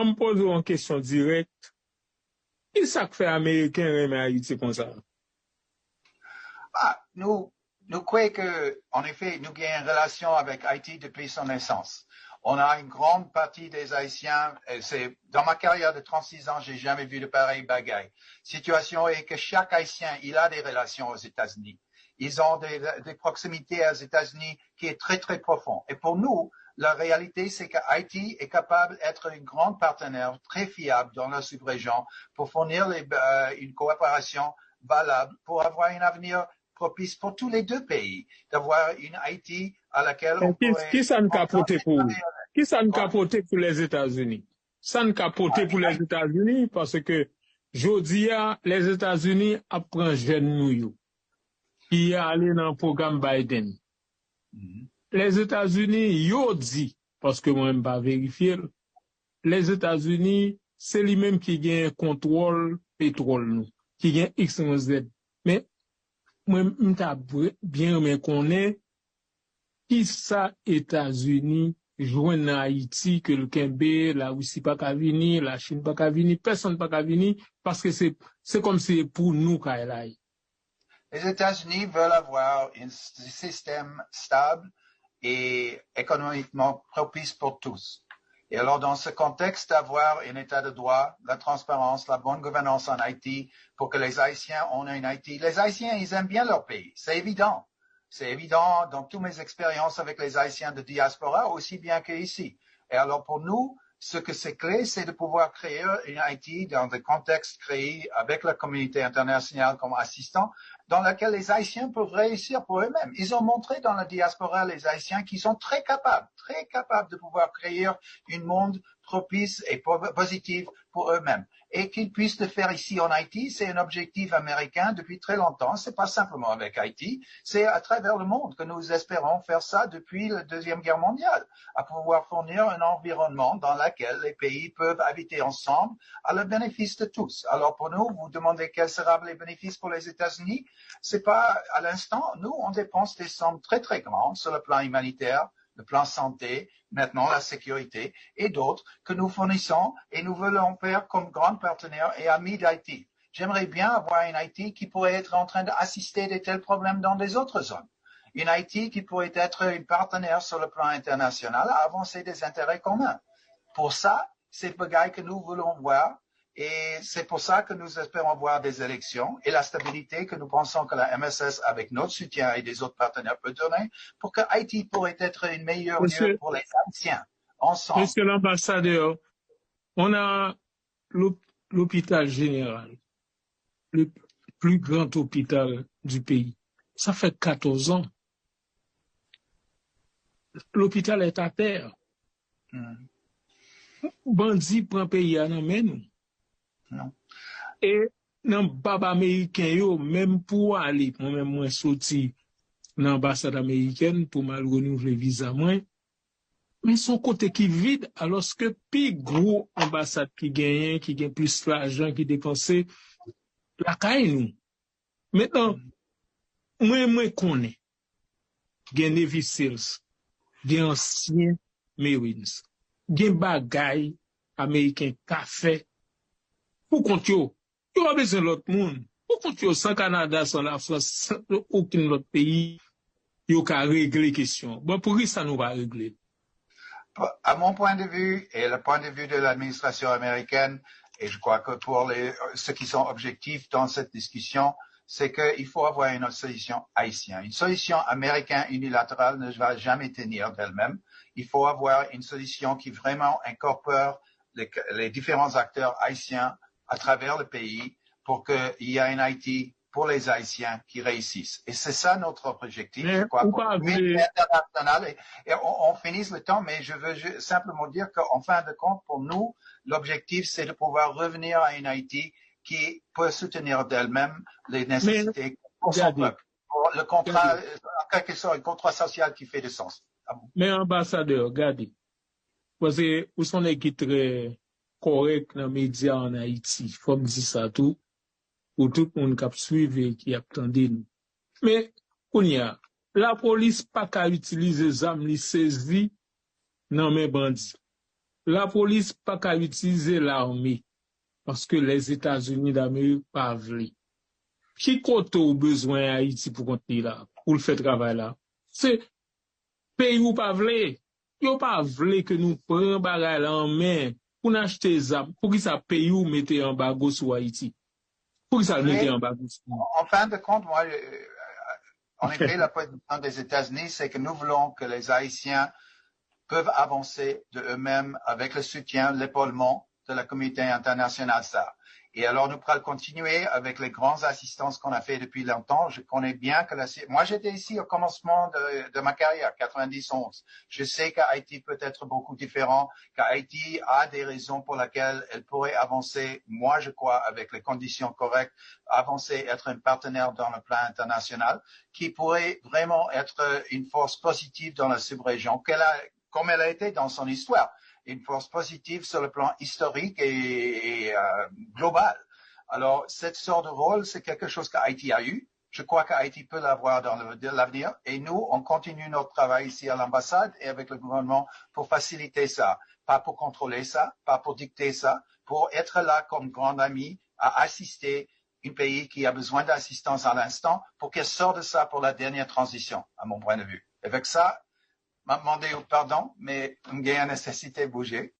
je me pose une question directe. Qui ça fait Américain remet Haïti comme ça? Nous croyons que, en effet, nous avons une relation avec Haïti depuis son naissance. On a une grande partie des Haïtiens, dans ma carrière de 36 ans, j'ai jamais vu de pareille bagaille. Situation est que chaque Haïtien, il a des relations aux États-Unis. Ils ont des proximités aux États-Unis qui est très, très profond. Et pour nous, la réalité, c'est que Haïti est capable d'être une grande partenaire très fiable dans la sous-région pour fournir une coopération valable pour avoir un avenir propice pour tous les deux pays, d'avoir une Haïti à laquelle on pourrait... Qui ça ne capote pour Qui ça ne capote pour les États-Unis? Ça ne capote pour les États-Unis parce que, jodi a, les États-Unis apprennent jeune nous qui est allé dans le programme Biden. Les États-Unis, yo dit, parce que moi, je pas vérifier, les États-Unis, c'est lui-même qui gagne contrôle pétrole, nous, qui gagne X, Y, Z. Mais, moi, je bien me connaître qui ça États-Unis joignent Haïti que le Kembe, la Russie pas qu'à venir, la Chine pas qu'à venir, personne pas qu'à venir, parce que c'est comme si pour nous qu'à là. Les États-Unis veulent avoir un système stable et économiquement propice pour tous. Et alors, dans ce contexte, d'avoir un état de droit, la transparence, la bonne gouvernance en Haïti, pour que les Haïtiens ont un Haïti. Les Haïtiens, ils aiment bien leur pays. C'est évident. C'est évident dans toutes mes expériences avec les Haïtiens de diaspora, aussi bien qu'ici. Et alors, pour nous, ce que c'est clé, c'est de pouvoir créer une Haïti dans des contextes créés avec la communauté internationale comme assistant, dans laquelle les Haïtiens peuvent réussir pour eux-mêmes. Ils ont montré dans la diaspora, les Haïtiens, qui sont très capables de pouvoir créer un monde propice et positif pour eux-mêmes. Et qu'ils puissent le faire ici en Haïti, c'est un objectif américain depuis très longtemps. C'est pas simplement avec Haïti, c'est à travers le monde que nous espérons faire ça depuis la Deuxième Guerre mondiale, à pouvoir fournir un environnement dans lequel les pays peuvent habiter ensemble à le bénéfice de tous. Alors pour nous, vous demandez quels seront les bénéfices pour les États-Unis. C'est pas à l'instant, nous, on dépense des sommes très, très grandes sur le plan humanitaire, le plan santé, maintenant la sécurité et d'autres que nous fournissons et nous voulons faire comme grands partenaires et amis d'Haïti. J'aimerais bien avoir une Haïti qui pourrait être en train d'assister de tels problèmes dans des autres zones. Une Haïti qui pourrait être une partenaire sur le plan international à avancer des intérêts communs. Pour ça, c'est le bagaille que nous voulons voir. Et c'est pour ça que nous espérons voir des élections et la stabilité que nous pensons que la MSS, avec notre soutien et des autres partenaires, peut donner pour que Haïti pourrait être une meilleure lieu pour les Haïtiens, ensemble. Monsieur l'ambassadeur, on a l'hôpital général, le plus grand hôpital du pays. Ça fait 14 ans. L'hôpital est à terre. Bandit prend pays à nous. Non. Et dans baba américain yo, même pour aller, moi-même moi sorti dans l'ambassade américaine pour mal renouveler visa moi, mais son côté qui vide alors que plus gros ambassade qui gagne plus l'argent qui dépensé la caille nous. Maintenant moi connais gen Navy Seals, gen ancien Marines, gen bagay américain café pour compte yo a besoin de l'autre monde. Pour compte yo sans Canada, sans la France, sans aucun autre pays, yo ka régler question. Bon, pour qui ça nous va régler? À mon point de vue et le point de vue de l'administration américaine, et je crois que pour ceux qui sont objectifs dans cette discussion, c'est qu'il faut avoir une solution haïtienne. Une solution américaine unilatérale ne va jamais tenir d'elle-même. Il faut avoir une solution qui vraiment incorpore les différents acteurs haïtiens à travers le pays pour qu'il y ait une Haïti pour les Haïtiens qui réussissent. Et c'est ça notre objectif, je crois, pour international. Et on finisse le temps, mais je veux simplement dire qu'en fin de compte, pour nous, l'objectif, c'est de pouvoir revenir à une Haïti qui peut soutenir d'elle-même les nécessités pour son peuple. Pour le contrat, en quelque sorte, un contrat social qui fait du sens. Mais ambassadeur, regardez, parce que vous sont qui très correct dans les médias en Haïti, faut me dire ça tout, pour tout le monde qui a suivi, qui a attendu nous. Mais, la police pas qu'à utiliser les armes, les saisies, non, mais bandits. la police pas qu'à utiliser l'armée parce que les États-Unis d'Amérique pas vle. Qui côté au besoin Haïti pour continuer là, pour le faire travail là? C'est pays ou pas vle. Yo pas vle que nous prenions bagay là en main pour n'acheter ça, pour que ça pays ou mette embargo sur Haïti. Pour que ça le mette embargo sur Haïti. En fin de compte, moi, en effet, la position des États-Unis, c'est que nous voulons que les Haïtiens peuvent avancer de eux-mêmes avec le soutien, l'épaulement de la communauté internationale. Ça. Et alors, nous pourrons continuer avec les grandes assistances qu'on a fait depuis longtemps. Je connais bien que moi, j'étais ici au commencement de ma carrière, 91. Je sais qu'Haïti peut être beaucoup différent, qu'Haïti a des raisons pour lesquelles elle pourrait avancer. Moi, je crois, avec les conditions correctes, avancer, être un partenaire dans le plan international, qui pourrait vraiment être une force positive dans la sous-région, comme elle a été dans son histoire. Une force positive sur le plan historique et global. Alors, cette sorte de rôle, c'est quelque chose qu'Haïti a eu. Je crois qu'Haïti peut l'avoir dans l'avenir. Et nous, on continue notre travail ici à l'ambassade et avec le gouvernement pour faciliter ça. Pas pour contrôler ça, pas pour dicter ça, pour être là comme grand ami à assister un pays qui a besoin d'assistance à l'instant pour qu'elle sorte de ça pour la dernière transition, à mon point de vue. Avec ça, m'a demandé pardon, mais il y a une nécessité de bouger.